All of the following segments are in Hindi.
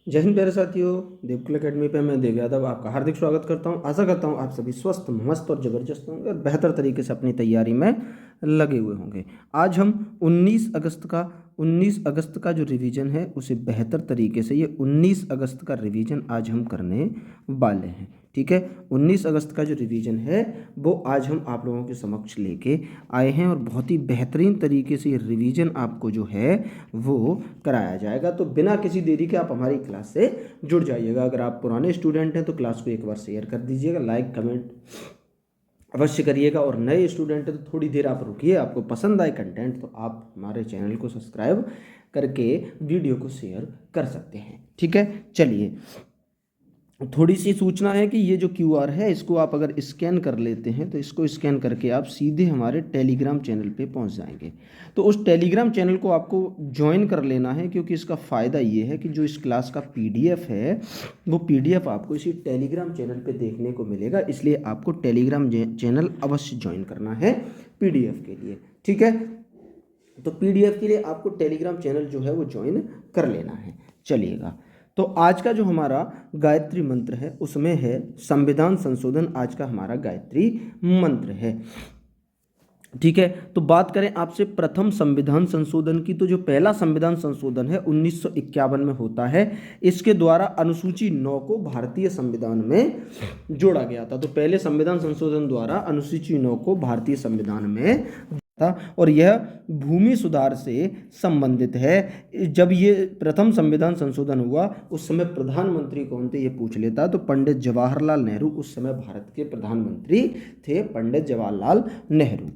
जय हिंद प्यारे साथियों, देवकुल एकेडमी पे मैं देव यादव आपका हार्दिक स्वागत करता हूं। आशा करता हूं आप सभी स्वस्थ, मस्त और ज़बरदस्त होंगे और बेहतर तरीके से अपनी तैयारी में लगे हुए होंगे। आज हम 19 अगस्त का जो रिवीजन है उसे बेहतर तरीके से, ये 19 अगस्त का रिवीजन आज हम करने वाले हैं। ठीक है, 19 अगस्त का जो रिवीजन है वो आज हम आप लोगों के समक्ष लेके आए हैं और बहुत ही बेहतरीन तरीके से ये रिवीजन आपको जो है वो कराया जाएगा। तो बिना किसी देरी के आप हमारी क्लास से जुड़ जाइएगा। अगर आप पुराने स्टूडेंट हैं तो क्लास को एक बार शेयर कर दीजिएगा, लाइक कमेंट अवश्य करिएगा, और नए स्टूडेंट हैं तो थोड़ी देर आप रुकिए। आपको पसंद आए कंटेंट तो आप हमारे चैनल को सब्सक्राइब करके वीडियो को शेयर कर सकते हैं। ठीक है, चलिए थोड़ी सी सूचना है कि ये जो QR है इसको आप अगर स्कैन कर लेते हैं तो इसको स्कैन करके आप सीधे हमारे टेलीग्राम चैनल पे पहुंच जाएंगे। तो उस टेलीग्राम चैनल को आपको ज्वाइन कर लेना है, क्योंकि इसका फ़ायदा ये है कि जो इस क्लास का PDF है वो PDF आपको इसी टेलीग्राम चैनल पे देखने को मिलेगा। इसलिए आपको टेलीग्राम चैनल अवश्य ज्वाइन करना है PDF के लिए। ठीक है, तो PDF के लिए आपको टेलीग्राम चैनल जो है वो ज्वाइन कर लेना है। चलिएगा, तो आज का जो हमारा गायत्री मंत्र है उसमें है संविधान संशोधन। आज का हमारा गायत्री मंत्र है। ठीक है, तो बात करें आपसे प्रथम संविधान संशोधन की, तो जो पहला संविधान संशोधन है 1951 में होता है। इसके द्वारा अनुसूची 9 को भारतीय संविधान में जोड़ा गया था। तो पहले संविधान संशोधन द्वारा अनुसूची 9 को भारतीय संविधान में था और यह भूमि सुधार से संबंधित है। जब ये प्रथम संविधान संशोधन हुआ उस समय प्रधानमंत्री कौन थे ये पूछ लेता, तो पंडित जवाहरलाल नेहरू उस समय भारत के प्रधानमंत्री थे, पंडित जवाहरलाल नेहरू।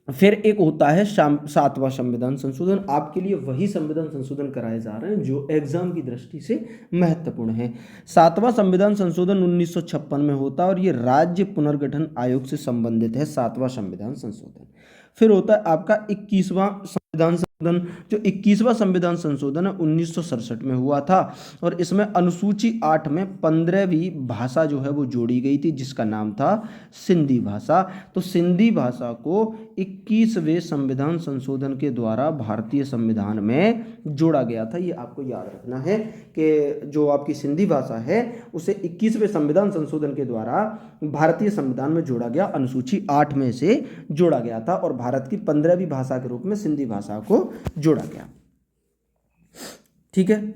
फिर एक होता है सातवां संविधान संशोधन। आपके लिए वही संविधान संशोधन कराए जा रहे हैं जो एग्जाम की दृष्टि से महत्वपूर्ण है। सातवां संविधान संशोधन 1956 में होता है और ये राज्य पुनर्गठन आयोग से संबंधित है। सातवां संविधान संशोधन फिर होता है आपका 21वां संविधान संशोधन। जो 21वां संविधान संशोधन है 1967 में हुआ था और इसमें अनुसूची 8 में 15वीं भाषा जो है वो जोड़ी गई थी, जिसका नाम था सिंधी भाषा। तो सिंधी भाषा को 21वें संविधान संशोधन के द्वारा भारतीय संविधान में जोड़ा गया था। ये आपको याद रखना है कि जो आपकी सिंधी भाषा है उसे 21वें संविधान संशोधन के द्वारा भारतीय संविधान में जोड़ा गया, अनुसूची 8 में से जोड़ा गया था और भारत की 15वीं भाषा के रूप में सिंधी भाषा को जोड़ा गया। ठीक है,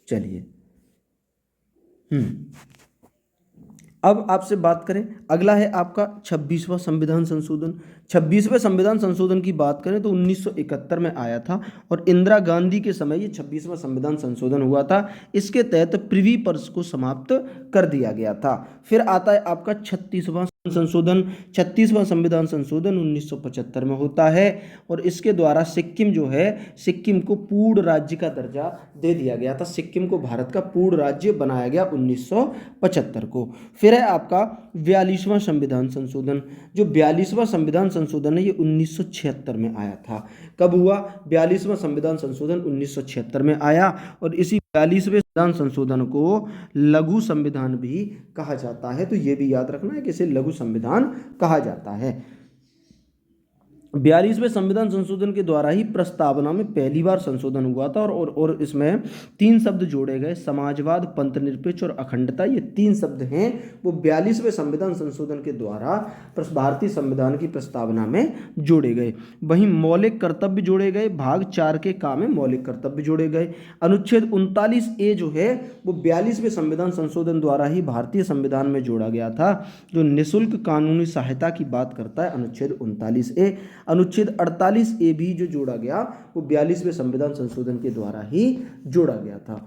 चलिए अब आपसे बात करें, अगला है आपका 26वां संविधान संशोधन। 26वें संविधान संशोधन की बात करें तो 1971 में आया था और इंदिरा गांधी के समय ये 26वां संविधान संशोधन हुआ था। इसके तहत प्रिवी पर्स को समाप्त कर दिया गया था। फिर आता है आपका 36वां संशोधन। 36वां संविधान संशोधन 1975 में होता है और इसके द्वारा सिक्किम जो है, सिक्किम को पूर्ण राज्य का दर्जा दे दिया गया था। सिक्किम को भारत का पूर्ण राज्य बनाया गया 1975 को। फिर है आपका 42वां संविधान संशोधन। जो 42वां संविधान संशोधन है ये 1976 में आया था। कब हुआ? 42वां संविधान संशोधन 1976 में आया और इसी 42वें संविधान संशोधन को लघु संविधान भी कहा जाता है। तो ये भी याद रखना है कि इसे लघु संविधान कहा जाता है। 42वें संविधान संशोधन के द्वारा ही प्रस्तावना में पहली बार संशोधन हुआ था और इसमें 3 शब्द जोड़े गए, समाजवाद, पंथनिरपेक्ष और अखंडता। ये 3 शब्द हैं वो 42वें संविधान संशोधन के द्वारा भारतीय संविधान की प्रस्तावना में जोड़े गए। वहीं मौलिक कर्तव्य जोड़े गए, भाग 4 के काम में मौलिक कर्तव्य जोड़े गए। अनुच्छेद 39A जो है वो 42वें संविधान संशोधन द्वारा ही भारतीय संविधान में जोड़ा गया था, जो निःशुल्क कानूनी सहायता की बात करता है, अनुच्छेद 39A। अनुच्छेद 48A भी जो जोड़ा गया वो 42वें संविधान संशोधन के द्वारा ही जोड़ा गया था।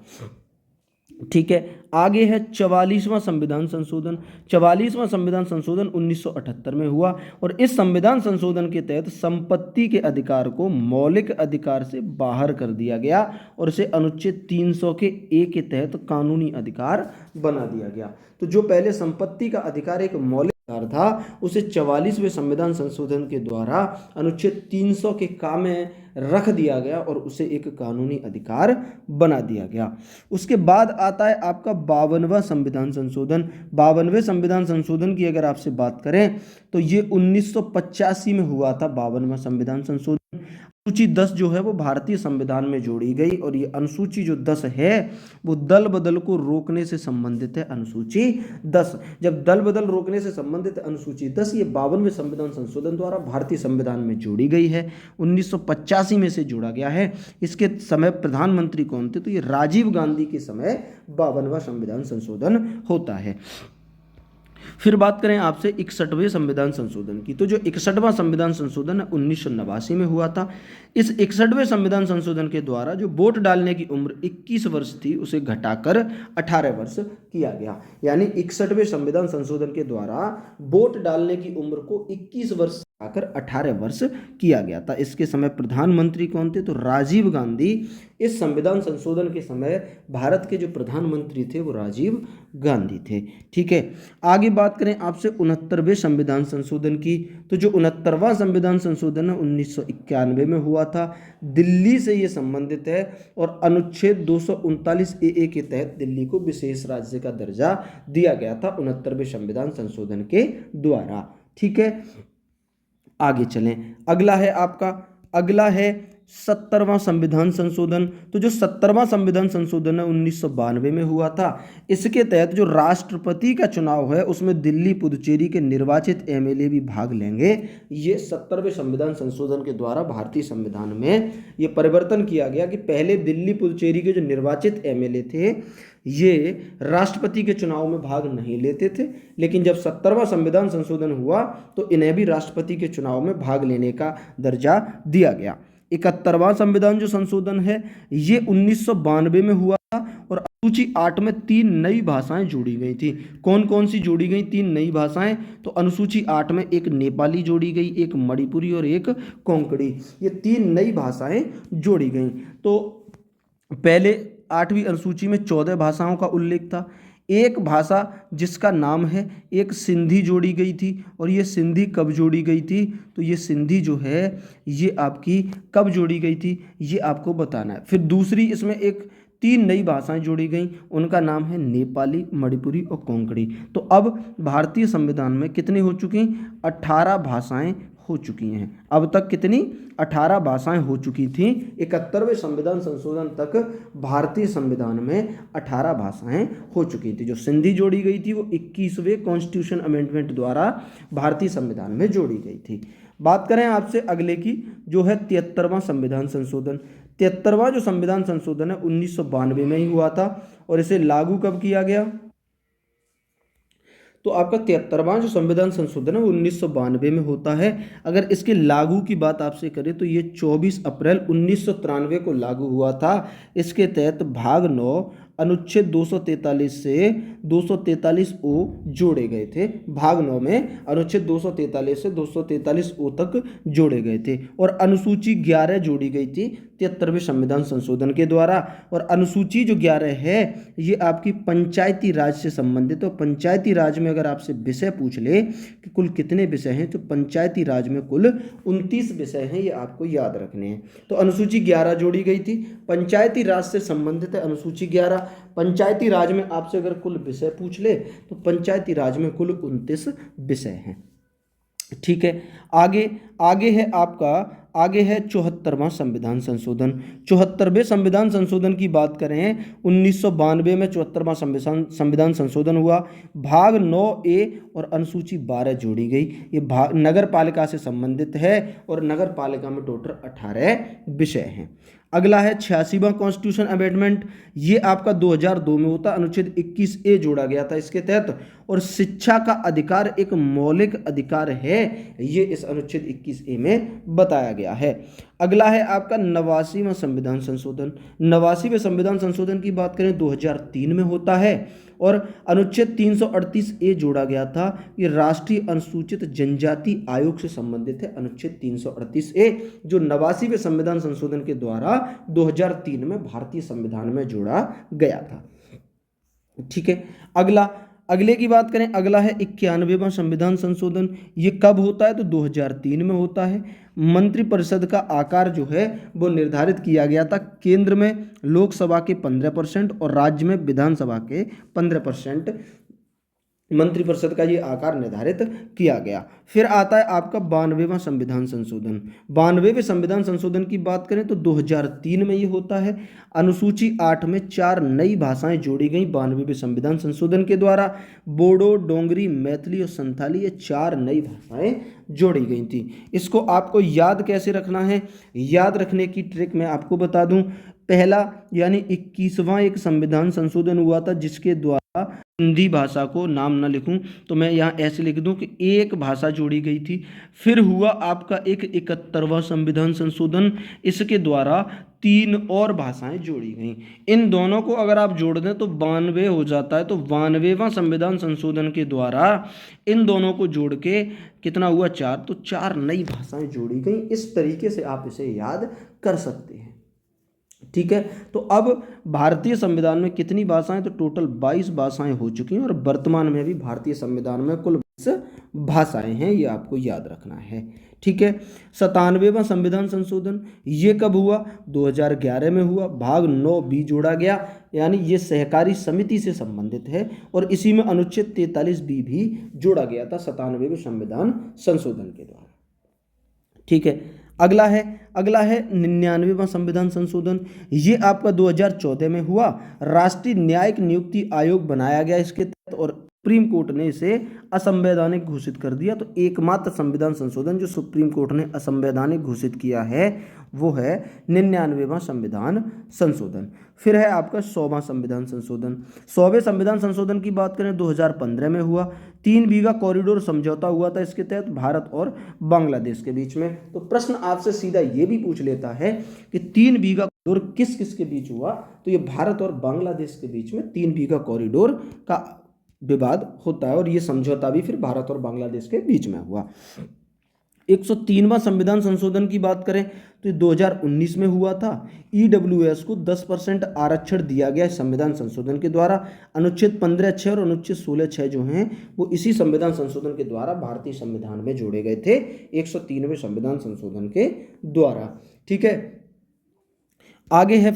ठीक है, आगे है 44वां संविधान संशोधन। 44वां संविधान संशोधन 1978 में हुआ और इस संविधान संशोधन के तहत संपत्ति के अधिकार को मौलिक अधिकार से बाहर कर दिया गया और इसे अनुच्छेद 300 के A के तहत कानूनी अधिकार बना दिया गया। तो जो पहले संपत्ति का अधिकार एक मौलिक अधिकार था, उसे 44वें संविधान संशोधन के द्वारा अनुच्छेद 300 के काम में रख दिया गया और उसे एक कानूनी अधिकार बना दिया गया। उसके बाद आता है आपका 52वां संविधान संशोधन। 52वें संविधान संशोधन की अगर आपसे बात करें तो ये 1985 में हुआ था 52वां संविधान संशोधन। अनुसूची 10 जो है वो भारतीय संविधान में जोड़ी गई, और ये अनुसूची जो 10 है वो दल बदल को रोकने से संबंधित है। अनुसूची 10 जब दल बदल रोकने से संबंधित है अनुसूची 10, ये 52वें संविधान संशोधन द्वारा भारतीय संविधान में जोड़ी गई है। 1985 में से जोड़ा गया है। इसके समय प्रधानमंत्री कौन थे? तो ये राजीव गांधी के समय 52वां संविधान संशोधन होता है। फिर बात करें आपसे 61वें संविधान संशोधन की, तो जो 61वां संविधान संशोधन है 1989 में हुआ था। इस 61वें संविधान संशोधन के द्वारा जो वोट डालने की उम्र 21 वर्ष थी उसे घटाकर 18 वर्ष किया गया। यानी 61वें संविधान संशोधन के द्वारा वोट डालने की उम्र को 21 वर्ष आकर 18 वर्ष किया गया था। इसके समय प्रधानमंत्री कौन थे? तो राजीव गांधी। इस संविधान संशोधन के समय भारत के जो प्रधानमंत्री थे वो राजीव गांधी थे। ठीक है, आगे बात करें आपसे 69वें संविधान संशोधन की, तो जो 69वां संविधान संशोधन है 1991 में हुआ था। दिल्ली से ये संबंधित है और अनुच्छेद 239 ए के तहत दिल्ली को विशेष राज्य का दर्जा दिया गया था 69वें संविधान संशोधन के द्वारा। ठीक है, आगे चलें। अगला है 70वां संविधान संशोधन। तो जो 70वां संविधान संशोधन है 1992 में हुआ था। इसके तहत जो राष्ट्रपति का चुनाव है उसमें दिल्ली पुदुचेरी के निर्वाचित एमएलए भी भाग लेंगे। ये 70वें संविधान संशोधन के द्वारा भारतीय संविधान में ये परिवर्तन किया गया कि पहले दिल्ली पुदुचेरी के जो निर्वाचित एमएलए थे ये राष्ट्रपति के चुनाव में भाग नहीं लेते थे, लेकिन जब 70वां संविधान संशोधन हुआ तो इन्हें भी राष्ट्रपति के चुनाव में भाग लेने का दर्जा दिया गया। 71वां संविधान जो संशोधन है ये 1992 में हुआ था और अनुसूची 8 में 3 नई भाषाएं जोड़ी गई थी। कौन कौन सी जोड़ी गई 3 नई भाषाएं? तो अनुसूची 8 में एक नेपाली जोड़ी गई, एक मणिपुरी और एक कोंकणी। ये 3 नई भाषाएं जोड़ी गई। तो पहले 8वीं अनुसूची में 14 भाषाओं का उल्लेख था। एक भाषा जिसका नाम है एक सिंधी जोड़ी गई थी, और ये सिंधी कब जोड़ी गई थी? तो ये सिंधी जो है ये आपकी कब जोड़ी गई थी ये आपको बताना है। फिर दूसरी इसमें एक 3 नई भाषाएं जोड़ी गई, उनका नाम है नेपाली, मणिपुरी और कोंकणी। तो अब भारतीय संविधान में कितनी हो चुकी? 18 भाषाएं हो चुकी हैं। अब तक कितनी? 18 भाषाएं हो चुकी थीं। 71वें संविधान संशोधन तक भारतीय संविधान में 18 भाषाएं हो चुकी थी। जो सिंधी जोड़ी गई थी वो 21वें कॉन्स्टिट्यूशन अमेंडमेंट द्वारा भारतीय संविधान में जोड़ी गई थी। बात करें आपसे अगले की, जो है 73वां संविधान संशोधन। 73वां जो संविधान संशोधन है 1992 में ही हुआ था और इसे लागू कब किया गया? तो आपका 73वां जो संविधान संशोधन है वो 1992 में होता है। अगर इसके लागू की बात आपसे करें तो ये 24 अप्रैल 1993 को लागू हुआ था। इसके तहत भाग 9 अनुच्छेद 243 से 243 ओ जोड़े गए थे। भाग 9 में अनुच्छेद 243 से 243 ओ तक जोड़े गए थे और अनुसूची 11 जोड़ी गई थी 73वें संविधान संशोधन के द्वारा। और अनुसूची जो 11 है ये आपकी पंचायती राज से संबंधित है। तो पंचायती राज में अगर आपसे विषय पूछ ले कि कुल कितने विषय हैं, तो पंचायती राज में कुल 29 विषय हैं, ये आपको याद रखने हैं। तो अनुसूची 11 जोड़ी गई थी, पंचायती राज से संबंधित है अनुसूची 11। पंचायती राज में आपसे अगर कुल विषय पूछ ले तो पंचायती राज में कुल 29 विषय हैं। ठीक है, आगे है 74वां संविधान संशोधन। 74वें संविधान संशोधन की बात करें 1992 में 74वां संविधान संशोधन हुआ। भाग 9A और अनुसूची 12 जोड़ी गई। ये नगर पालिका से संबंधित है और नगर पालिका में टोटल 18 विषय हैं। अगला है 86वां कॉन्स्टिट्यूशन अमेंडमेंट। ये आपका 2002 में होता। अनुच्छेद 21A जोड़ा गया था इसके तहत, और शिक्षा का अधिकार एक मौलिक अधिकार है, ये इस अनुच्छेद 21A में बताया गया है। अगला है आपका 89वां संविधान संशोधन। 89वें संविधान संशोधन की बात करें 2003 में होता है और अनुच्छेद 338A जोड़ा गया था। ये राष्ट्रीय अनुसूचित जनजाति आयोग से संबंधित है। अनुच्छेद 338A जो 89वें संविधान संशोधन के द्वारा 2003 में भारतीय संविधान में जोड़ा गया था। ठीक है, अगले की बात करें, अगला है 91वां संविधान संशोधन। ये कब होता है? तो 2003 में होता है। मंत्रिपरिषद का आकार जो है वो निर्धारित किया गया था। केंद्र में लोकसभा के 15% और राज्य में विधानसभा के 15% मंत्रिपरिषद का ये आकार निर्धारित किया गया। फिर आता है आपका 92वां संविधान संशोधन। 92वें संविधान संशोधन की बात करें तो 2003 में ये होता है। अनुसूची 8 में 4 नई भाषाएं जोड़ी गई 92वें संविधान संशोधन के द्वारा। बोडो, डोंगरी, मैथिली और संथाली, ये 4 नई भाषाएं जोड़ी गई थी। इसको आपको याद कैसे रखना है, याद रखने की ट्रिक मैं आपको बता दूं। पहला यानी 21वां एक संविधान संशोधन हुआ था जिसके द्वारा हिंदी भाषा को नाम ना लिखूं तो मैं यहाँ ऐसे लिख दूं कि एक भाषा जोड़ी गई थी। फिर हुआ आपका एक 71वां संविधान संशोधन, इसके द्वारा 3 और भाषाएं जोड़ी गई। इन दोनों को अगर आप जोड़ दें तो 92 हो जाता है। तो 92वां संविधान संशोधन के द्वारा इन दोनों को जोड़ के कितना हुआ, 4। तो 4 नई भाषाएं जोड़ी गई। इस तरीके से आप इसे याद कर सकते हैं। ठीक है, तो अब भारतीय संविधान में कितनी भाषाएं, तो टोटल 22 भाषाएं हो चुकी हैं और वर्तमान में भी भारतीय संविधान में कुल 22 भाषाएं हैं, ये आपको याद रखना है। ठीक है, 97वां संविधान संशोधन ये कब हुआ, 2011 में हुआ। भाग 9B जोड़ा गया, यानी ये सहकारी समिति से संबंधित है और इसी में अनुच्छेद 43B भी जोड़ा गया था 97वें संविधान संशोधन के द्वारा। ठीक है, अगला है 99वां संविधान संशोधन। ये आपका 2014 में हुआ। राष्ट्रीय न्यायिक नियुक्ति आयोग बनाया गया इसके तहत और सुप्रीम कोर्ट ने इसे असंवैधानिक घोषित कर दिया। तो एकमात्र संविधान संशोधन जो सुप्रीम कोर्ट ने असंवैधानिक घोषित किया है वो है 99वां संविधान संशोधन। फिर है आपका 100वां संविधान संशोधन। 100वें संविधान संशोधन की बात करें 2015 में हुआ। 3 बीघा कॉरिडोर समझौता हुआ था इसके तहत भारत और बांग्लादेश के बीच में। तो प्रश्न आपसे सीधा ये भी पूछ लेता है कि 3 बीघा कॉरिडोर किस किस के बीच हुआ, तो ये भारत और बांग्लादेश के बीच में 3 बीघा कॉरिडोर का विवाद होता है और ये समझौता भी फिर भारत और बांग्लादेश के बीच में हुआ। 103वां संविधान संशोधन की बात करें तो 2019 में हुआ था। EWS को 10% आरक्षण दिया गया संविधान संशोधन के द्वारा। अनुच्छेद 15(6) और अनुच्छेद 16(6) जो हैं वो इसी संविधान संशोधन के द्वारा भारतीय संविधान में जोड़े गए थे 103वें संविधान संशोधन के द्वारा। ठीक है, आगे है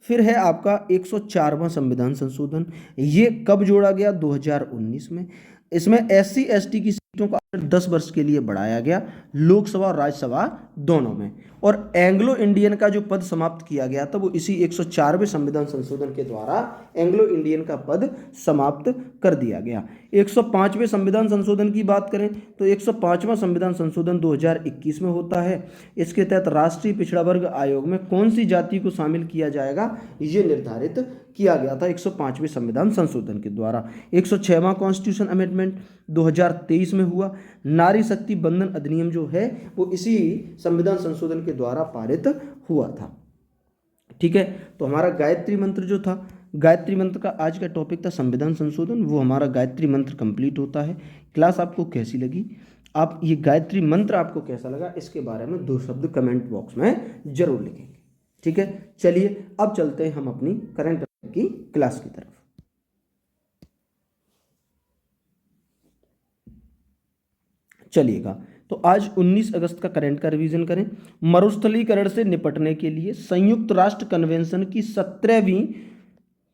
फिर है आपका 104वां संविधान संशोधन। ये कब जोड़ा गया, 2019 में। इसमें SC ST की सीटों का 10 वर्ष के लिए बढ़ाया गया, लोकसभा और राज्यसभा दोनों में। और एंग्लो इंडियन का जो पद समाप्त किया गया था वो इसी 104वें संविधान संशोधन के द्वारा एंग्लो इंडियन का पद समाप्त कर दिया गया। 105वें संविधान संशोधन की बात करें तो 105वां संविधान संशोधन 2021 में होता है। इसके तहत राष्ट्रीय पिछड़ा वर्ग आयोग में कौन सी जाति को शामिल किया जाएगा ये निर्धारित किया गया था 105वें संविधान संशोधन के द्वारा। 106वां कॉन्स्टिट्यूशन अमेंडमेंट 2023 में हुआ। नारी शक्ति बंधन अधिनियम जो है वो इसी संविधान संशोधन के द्वारा पारित हुआ था। ठीक है, तो हमारा गायत्री मंत्र जो था, गायत्री मंत्र का आज का टॉपिक था संविधान संशोधन, वो हमारा गायत्री मंत्र कंप्लीट होता है। क्लास आपको कैसी लगी, आप ये गायत्री मंत्र आपको कैसा लगा, इसके बारे में 2 शब्द कमेंट बॉक्स में जरूर लिखेंगे। ठीक है, चलिए अब चलते हैं हम अपनी करंट अफेयर की क्लास की तरफ। चलिएगा, तो आज 19 अगस्त का करंट का रिवीजन करें। मरुस्थलीकरण से निपटने के लिए संयुक्त राष्ट्र कन्वेंशन की 17वीं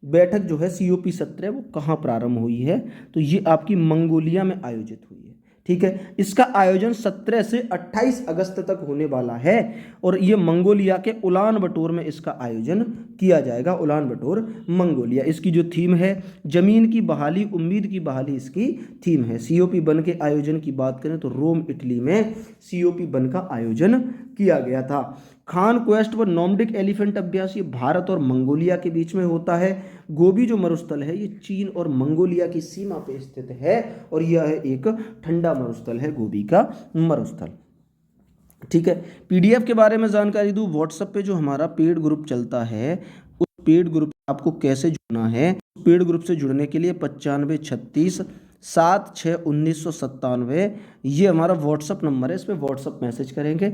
बैठक जो है COP17 वो कहाँ प्रारंभ हुई है, तो ये आपकी मंगोलिया में आयोजित हुई है। ठीक है, इसका आयोजन 17 से 28 अगस्त तक होने वाला है और ये मंगोलिया के उलान बटोर में इसका आयोजन किया जाएगा। उलान बटोर मंगोलिया। इसकी जो थीम है जमीन की बहाली, उम्मीद की बहाली इसकी थीम है। COP1 के आयोजन की बात करें तो रोम इटली में COP1 का आयोजन किया गया था। खान क्वेस्ट व नॉर्डिक एलिफेंट अभ्यास ये भारत और मंगोलिया के बीच में होता है। गोबी जो मरुस्थल है ये चीन और मंगोलिया की सीमा पे स्थित है और यह एक ठंडा मरुस्थल है, गोबी का मरुस्थल। ठीक है, PDF के बारे में जानकारी दूं, व्हाट्सएप पे जो हमारा पेड ग्रुप चलता है उस पेड ग्रुप आपको कैसे जुड़ना है। पेड ग्रुप से जुड़ने के लिए 95 36 76 1997 ये हमारा व्हाट्सअप नंबर है, इस पर व्हाट्सअप मैसेज करेंगे।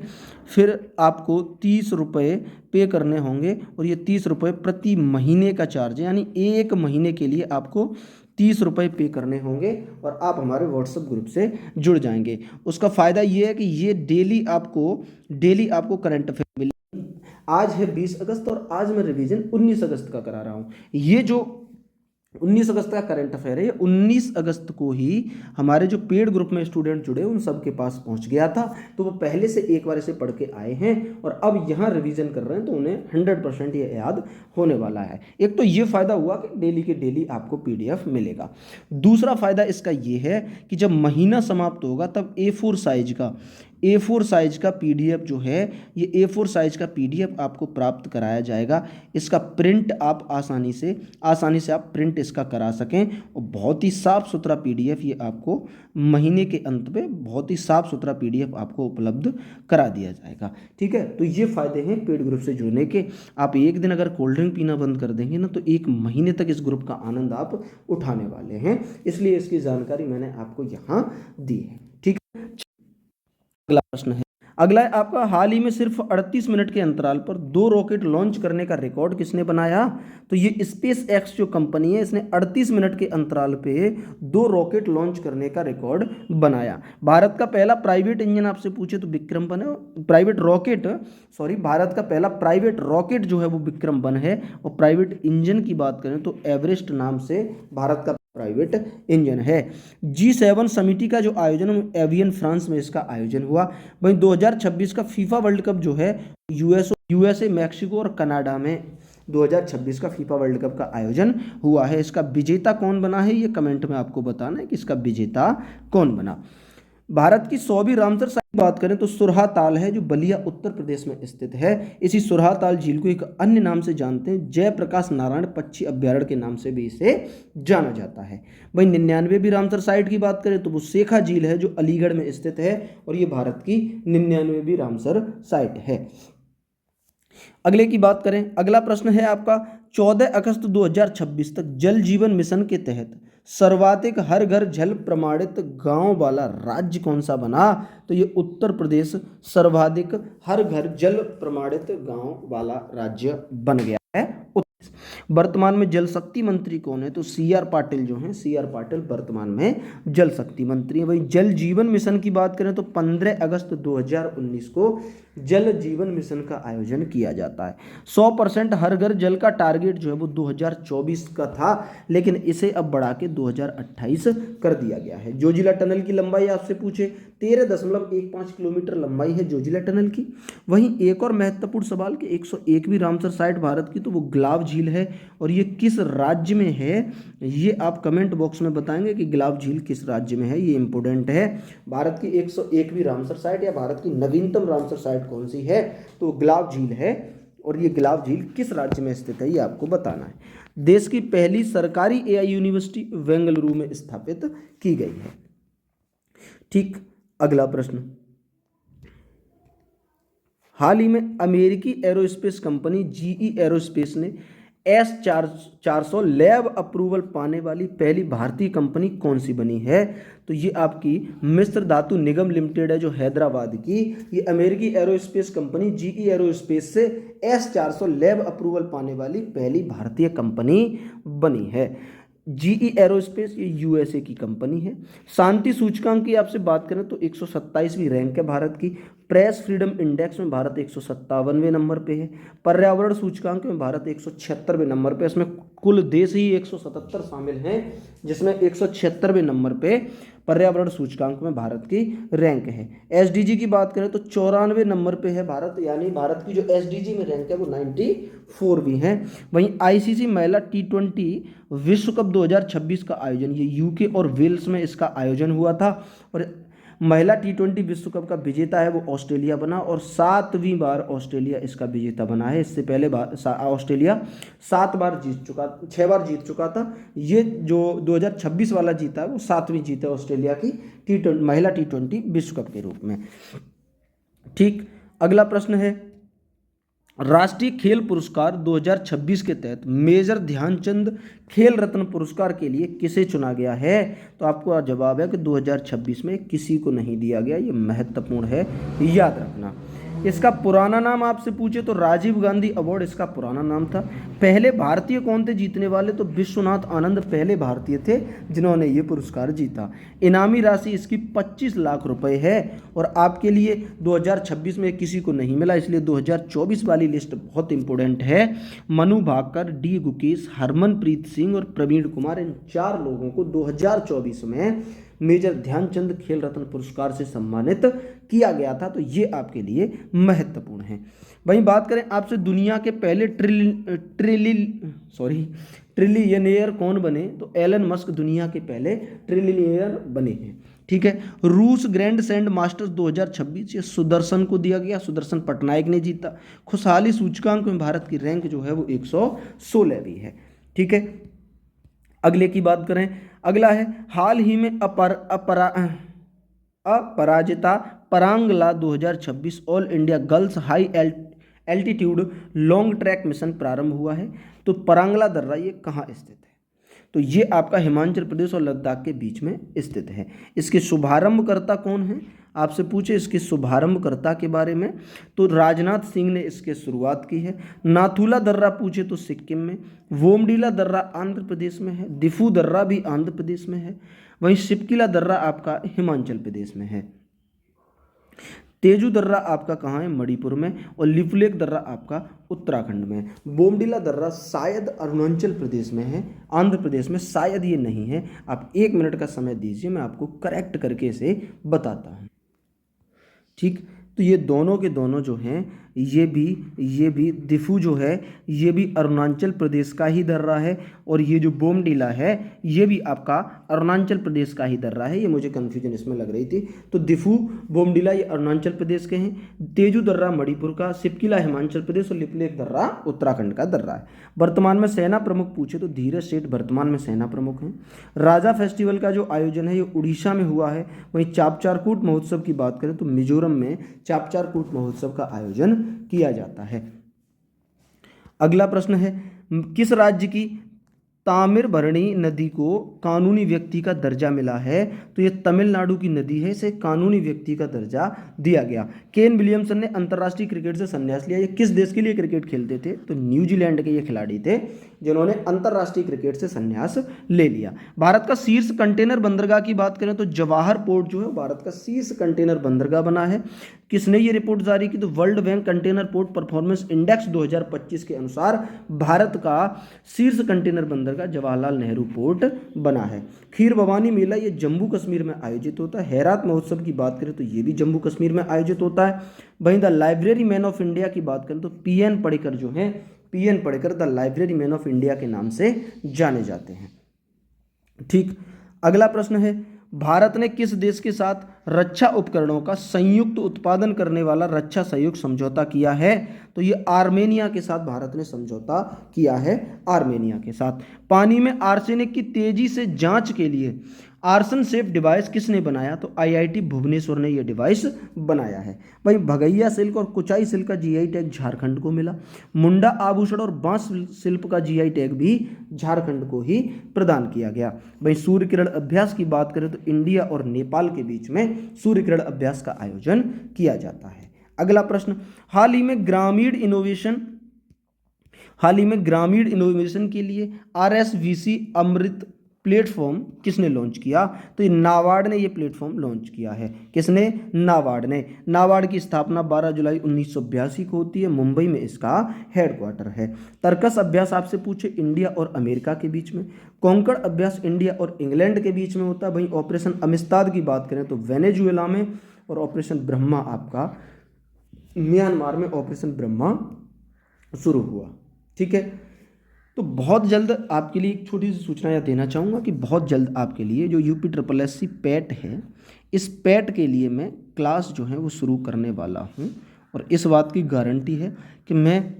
फिर आपको 30 रुपये पे करने होंगे और ये 30 रुपये प्रति महीने का चार्ज है, यानी 1 महीने के लिए आपको 30 रुपये पे करने होंगे और आप हमारे व्हाट्सएप ग्रुप से जुड़ जाएंगे। उसका फ़ायदा ये है कि ये डेली आपको करंट अफेयर मिलेगी। आज है 20 अगस्त और आज मैं रिवीजन 19 अगस्त का करा रहा हूँ। ये जो 19 अगस्त का करंट अफेयर है, 19 अगस्त को ही हमारे जो पेड ग्रुप में स्टूडेंट जुड़े उन सब के पास पहुंच गया था, तो वो पहले से एक बार इसे पढ़ के आए हैं और अब यहाँ रिवीजन कर रहे हैं, तो उन्हें 100% ये याद होने वाला है। एक तो ये फायदा हुआ कि डेली के डेली आपको PDF मिलेगा। दूसरा फायदा इसका ये है कि जब महीना समाप्त होगा तब A4 साइज का PDF जो है, ये A4 साइज का PDF आपको प्राप्त कराया जाएगा। इसका प्रिंट आप आसानी से आप प्रिंट इसका करा सकें और बहुत ही साफ़ सुथरा PDF ये आपको महीने के अंत में बहुत ही साफ़ सुथरा PDF आपको उपलब्ध करा दिया जाएगा। ठीक है, तो ये फ़ायदे हैं पेड ग्रुप से जुड़ने के। आप एक दिन अगर कोल्ड ड्रिंक पीना बंद कर देंगे ना, तो एक महीने तक इस ग्रुप का आनंद आप उठाने वाले हैं, इसलिए इसकी जानकारी मैंने आपको यहाँ दी है। ठीक है, अगला प्रश्न है, अगला है आपका, हाल ही में सिर्फ 38 मिनट के अंतराल पर 2 रॉकेट लॉन्च करने का रिकॉर्ड किसने बनाया? तो ये स्पेस एक्स जो कंपनी है, इसने 38 मिनट के अंतराल पे 2 रॉकेट लॉन्च करने का रिकॉर्ड बनाया। भारत का पहला प्राइवेट इंजन आपसे पूछे तो विक्रम वन है, भारत का पहला प्राइवेट रॉकेट जो है वो विक्रम वन है, और प्राइवेट इंजन की बात करें तो एवरेस्ट नाम से भारत का प्राइवेट इंजन है। G7 समिति का जो आयोजन एवियन फ्रांस में इसका आयोजन हुआ। वहीं 2026 का फीफा वर्ल्ड कप जो है यूएसए, मैक्सिको और कनाडा में 2026 का फीफा वर्ल्ड कप का आयोजन हुआ है। इसका विजेता कौन बना है, ये कमेंट में आपको बताना है कि इसका विजेता कौन बना। भारत की 100वीं रामसर साइट की बात करें तो सुरहा ताल है, जो बलिया उत्तर प्रदेश में स्थित है। इसी सुरहा ताल झील को एक अन्य नाम से जानते हैं, जयप्रकाश नारायण पक्षी अभ्यारण्य के नाम से भी इसे जाना जाता है। वहीं 99वीं रामसर साइट की बात करें तो वो शेखा झील है, जो अलीगढ़ में स्थित है, और ये भारत की 99वीं रामसर साइट है। अगले की बात करें, अगला प्रश्न है आपका, 14 अगस्त 2026 तक जल जीवन मिशन के तहत सर्वाधिक हर घर जल प्रमाणित गांव वाला राज्य कौन सा बना? तो ये उत्तर प्रदेश सर्वाधिक हर घर जल प्रमाणित गांव वाला राज्य बन गया है। वर्तमान में जल शक्ति मंत्री कौन है? तो CR पाटिल जो हैं, CR पाटिल वर्तमान में जल शक्ति मंत्री हैं। वहीं जल जीवन मिशन की बात करें तो 15 अगस्त 2019 को जल जीवन मिशन का आयोजन किया जाता है। 100% हर घर जल का टारगेट जो है वो 2024 का था, लेकिन इसे अब बढ़ा के 2028 कर दिया गया है। जोजिला टनल की लंबाई आपसे पूछे 13.15 किलोमीटर लंबाई है जोजिला टनल की। वहीं एक और महत्वपूर्ण सवाल कि 101वीं रामसर साइट भारत की, तो वो गुलाब झील है, और ये किस राज्य में है, ये आप कमेंट बॉक्स में बताएंगे कि गुलाब झील किस राज्य में है, ये इंपॉर्टेंट है। भारत की 101वीं रामसर साइट या भारत की नवीनतम रामसर साइट कौन सी है? तो गुलाब झील है, और ये गुलाब झील किस राज्य में स्थित है ये आपको बताना है। देश की पहली सरकारी AI यूनिवर्सिटी बेंगलुरु में स्थापित की गई है। ठीक, अगला प्रश्न, हाल ही में अमेरिकी एरोस्पेस कंपनी GE एरोस्पेस ने S400 लैब अप्रूवल पाने वाली पहली भारतीय कंपनी कौन सी बनी है? तो ये आपकी मिस्र धातु निगम लिमिटेड है, जो हैदराबाद की। ये अमेरिकी एरोस्पेस कंपनी GE एरोस्पेस से S400 लैब अप्रूवल पाने वाली पहली भारतीय कंपनी बनी है। GE एरोस्पेस ये USA की कंपनी है। शांति सूचकांक की आपसे बात करें तो 127वीं रैंक है भारत की। प्रेस फ्रीडम इंडेक्स में भारत 157वें नंबर पे है। पर्यावरण सूचकांक में भारत 176वें नंबर पे। इसमें कुल देश ही 177 शामिल हैं, जिसमें 176वें नंबर पे पर्यावरण सूचकांक में भारत की रैंक है। SDG की बात करें तो 94वें नंबर पे है भारत, यानी भारत की जो SDG में रैंक है वो 94वीं है। वहीं ICC महिला T20 विश्व कप 2026 का आयोजन ये UK और वेल्स में इसका आयोजन हुआ था, और महिला T20 विश्व कप का विजेता है वो ऑस्ट्रेलिया बना, और 7वीं बार ऑस्ट्रेलिया इसका विजेता बना है। इससे पहले ऑस्ट्रेलिया 6 बार जीत चुका था। ये जो 2026 वाला जीता है वो 7वीं जीत है ऑस्ट्रेलिया की महिला T20 विश्व कप के रूप में। ठीक, अगला प्रश्न है, राष्ट्रीय खेल पुरस्कार 2026 के तहत मेजर ध्यानचंद खेल रत्न पुरस्कार के लिए किसे चुना गया है? तो आपको जवाब है कि 2026 में किसी को नहीं दिया गया। ये महत्वपूर्ण है, याद रखना। इसका पुराना नाम आपसे पूछे तो राजीव गांधी अवार्ड इसका पुराना नाम था। पहले भारतीय कौन थे जीतने वाले, तो विश्वनाथ आनंद पहले भारतीय थे जिन्होंने ये पुरस्कार जीता। इनामी राशि इसकी 25 लाख रुपए है। और आपके लिए 2026 में किसी को नहीं मिला, इसलिए 2024 वाली लिस्ट बहुत इंपॉर्टेंट है। मनु भाकर, डी गुकेश, हरमनप्रीत सिंह और प्रवीण कुमार, इन 4 लोगों को 2024 में मेजर ध्यानचंद खेल रत्न पुरस्कार से सम्मानित किया गया था। तो ये आपके लिए महत्वपूर्ण है। वहीं बात करें आपसे दुनिया के पहले ट्रिलियनेयर कौन बने, तो एलन मस्क दुनिया के पहले ट्रिलियनेयर बने हैं। ठीक है। रूस ग्रैंड सैंड मास्टर्स 2026 ये सुदर्शन को दिया गया, सुदर्शन पटनायक ने जीता। खुशहाली सूचकांक में भारत की रैंक जो है वो 116वीं है। ठीक है। अगले की बात करें, अगला है हाल ही में अपराजिता परांगला 2026 all India girls high altitude long track mission प्रारंभ हुआ है। तो परांगला दर्रा ये कहाँ स्थित है, तो ये आपका हिमाचल प्रदेश और लद्दाख के बीच में स्थित है। इसके शुभारंभकर्ता कौन है, आपसे पूछे इसके शुभारंभकर्ता के बारे में, तो राजनाथ सिंह ने इसके शुरुआत की है। नाथुला दर्रा पूछे तो सिक्किम में, वोमडीला दर्रा आंध्र प्रदेश में है, दिफू दर्रा भी आंध्र प्रदेश में है, वहीं शिपकिला दर्रा आपका हिमाचल प्रदेश में है। तेजू दर्रा आपका कहाँ है, मणिपुर में, और लिपुलेख दर्रा आपका उत्तराखंड में। बोमडीला दर्रा शायद अरुणाचल प्रदेश में है, आंध्र प्रदेश में शायद ये नहीं है। आप 1 मिनट का समय दीजिए, मैं आपको करेक्ट करके इसे बताता हूँ। ठीक, तो ये दोनों के दोनों जो हैं ये भी दिफू जो है ये भी अरुणाचल प्रदेश का ही दर्रा है, और ये जो बोमडीला है ये भी आपका अरुणाचल प्रदेश का ही दर्रा है। ये मुझे कन्फ्यूजन इसमें लग रही थी। तो दिफू बोमडीला ये अरुणाचल प्रदेश के हैं, तेजू दर्रा मणिपुर का, सिपकिला हिमाचल प्रदेश और लिपुलेख दर्रा उत्तराखंड का दर्रा है। वर्तमान में सेना प्रमुख पूछे तो धीरज सेठ वर्तमान में सेना प्रमुख हैं। राजा फेस्टिवल का जो आयोजन है ये उड़ीसा में हुआ है। वहीं चापचारकूट महोत्सव की बात करें तो मिजोरम में चापचारकूट महोत्सव का आयोजन किया जाता है। अगला प्रश्न है, किस राज्य की तामिरबरणी नदी को कानूनी व्यक्ति का दर्जा मिला है, तो ये तमिलनाडु की नदी है, इसे कानूनी व्यक्ति का दर्जा दिया गया। केन विलियमसन ने अंतर्राष्ट्रीय क्रिकेट से संन्यास लिया। ये किस देश के लिए क्रिकेट खेलते थे, तो न्यूजीलैंड के ये खिलाड़ी थे जिन्होंने अंतर्राष्ट्रीय क्रिकेट से संन्यास ले लिया। भारत का शीर्ष कंटेनर बंदरगाह की बात करें तो जवाहर पोर्ट जो है भारत का शीर्ष कंटेनर बंदरगाह बना है। किसने ये रिपोर्ट जारी की, तो world bank container port performance index 2025 के अनुसार भारत का शीर्ष कंटेनर बंदरगाह जवाहरलाल नेहरू पोर्ट बना है। खीर भवानी मेला ये जम्मू कश्मीर में आयोजित होता है। हैरात महोत्सव की बात करें तो ये भी जम्मू कश्मीर में आयोजित होता है। वहीं the library man of India की बात करें तो पीएन पड़ेकर जो है, P N Padekar the library man of India के नाम से जाने जाते हैं। ठीक, अगला प्रश्न है, भारत ने किस देश के साथ रक्षा उपकरणों का संयुक्त उत्पादन करने वाला रक्षा सहयोग समझौता किया है, तो ये आर्मेनिया के साथ भारत ने समझौता किया है, आर्मेनिया के साथ। पानी में आर्सेनिक की तेजी से जांच के लिए आर्सन सेफ डिवाइस किसने बनाया, तो आईआईटी भुवनेश्वर ने यह डिवाइस बनाया है। भाई भगैया सिल्क और कुचाई सिल्क का जीआई टैग झारखंड को मिला। मुंडा आभूषण और बांस शिल्प का जीआई टैग भी झारखंड को ही प्रदान किया गया। भाई सूर्य किरण अभ्यास की बात करें तो इंडिया और नेपाल के बीच में सूर्य किरण अभ्यास का आयोजन किया जाता है। अगला प्रश्न, हाल ही में ग्रामीण इनोवेशन के लिए RSVC अमृत प्लेटफॉर्म किसने लॉन्च किया, तो ये नाबार्ड ने ये प्लेटफॉर्म लॉन्च किया है। किसने, नाबार्ड ने। नाबार्ड की स्थापना 12 जुलाई 1982 को होती है। मुंबई में इसका हेडक्वार्टर है। तर्कस अभ्यास आपसे पूछे इंडिया और अमेरिका के बीच में। कोंकण अभ्यास इंडिया और इंग्लैंड के बीच में होता है। वहीं ऑपरेशन अमिस्ताद की बात करें तो वेनेजुएला में, और ऑपरेशन ब्रह्मा आपका म्यांमार में ऑपरेशन ब्रह्मा शुरू हुआ। ठीक है, तो बहुत जल्द आपके लिए एक छोटी सी सूचना यह देना चाहूँगा कि बहुत जल्द आपके लिए जो UPSSC पैट है, इस पैट के लिए मैं क्लास जो है वो शुरू करने वाला हूँ। और इस बात की गारंटी है कि मैं,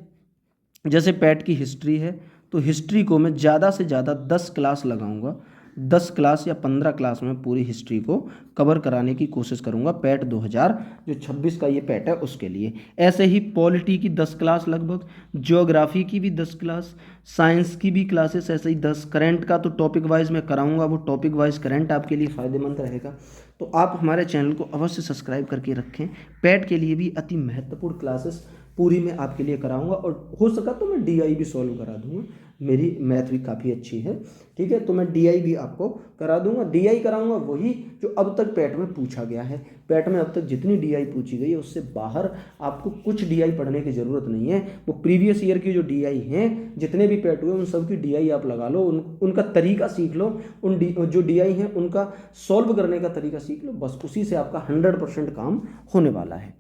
जैसे पैट की हिस्ट्री है तो हिस्ट्री को मैं ज़्यादा से ज़्यादा 10 क्लास लगाऊंगा। 10 क्लास या 15 क्लास में पूरी हिस्ट्री को कवर कराने की कोशिश करूंगा पैट 2026 का ये पैट है उसके लिए। ऐसे ही पॉलिटी की 10 क्लास लगभग, ज्योग्राफी की भी 10 क्लास, साइंस की भी क्लासेस ऐसे ही 10, करंट का तो टॉपिक वाइज मैं कराऊंगा, वो टॉपिक वाइज करंट आपके लिए फ़ायदेमंद रहेगा। तो आप हमारे चैनल को अवश्य सब्सक्राइब करके रखें। पैट के लिए भी अति महत्वपूर्ण क्लासेस पूरी मैं आपके लिए कराऊंगा, और हो सका तो मैं डीआई भी सॉल्व करा दूंगा। मेरी मैथ भी काफ़ी अच्छी है, ठीक है, तो मैं डीआई भी आपको करा दूंगा। डीआई कराऊंगा वही जो अब तक पैट में पूछा गया है। पैट में अब तक जितनी डीआई पूछी गई है उससे बाहर आपको कुछ डीआई पढ़ने की ज़रूरत नहीं है। वो प्रीवियस ईयर की जो डीआई हैं, जितने भी पैट हुए उन सब की डीआई आप लगा लो, उनका तरीका सीख लो, जो डीआई हैं उनका सॉल्व करने का तरीका सीख लो, बस उसी से आपका 100% काम होने वाला है।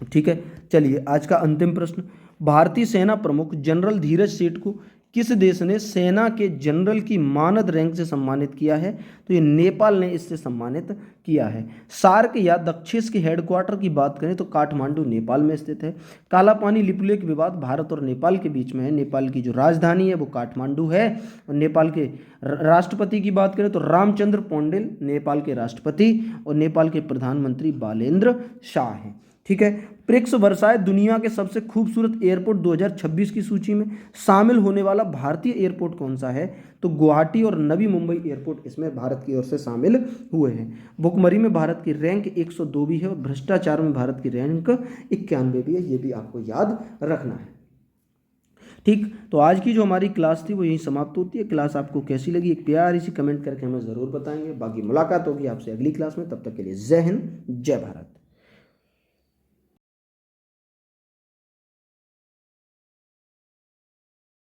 ठीक है, चलिए आज का अंतिम प्रश्न। भारतीय सेना प्रमुख जनरल धीरज सेठ को किस देश ने सेना के जनरल की मानद रैंक से सम्मानित किया है? तो ये नेपाल ने इससे सम्मानित किया है। सार्क या दक्षेस के हेडक्वार्टर की बात करें तो काठमांडू नेपाल में स्थित है। कालापानी लिपुलेख विवाद भारत और नेपाल के बीच में है। नेपाल की जो राजधानी है वो काठमांडू है। और नेपाल के राष्ट्रपति की बात करें तो रामचंद्र पौडेल नेपाल के राष्ट्रपति, और नेपाल के प्रधानमंत्री बालेंद्र शाह हैं। ठीक है, प्रिक्स वर्साय दुनिया के सबसे खूबसूरत एयरपोर्ट 2026 की सूची में शामिल होने वाला भारतीय एयरपोर्ट कौन सा है? तो गुवाहाटी और नवी मुंबई एयरपोर्ट इसमें भारत की ओर से शामिल हुए हैं। भुखमरी में भारत की रैंक 102 भी है, और भ्रष्टाचार में भारत की रैंक 91 भी है। ये भी आपको याद रखना है। ठीक, तो आज की जो हमारी क्लास थी वो यहीं समाप्त होती है। क्लास आपको कैसी लगी एक प्यारी सी कमेंट करके हमें ज़रूर बताएंगे। बाकी मुलाकात होगी आपसे अगली क्लास में, तब तक के लिए जय हिंद, जय भारत।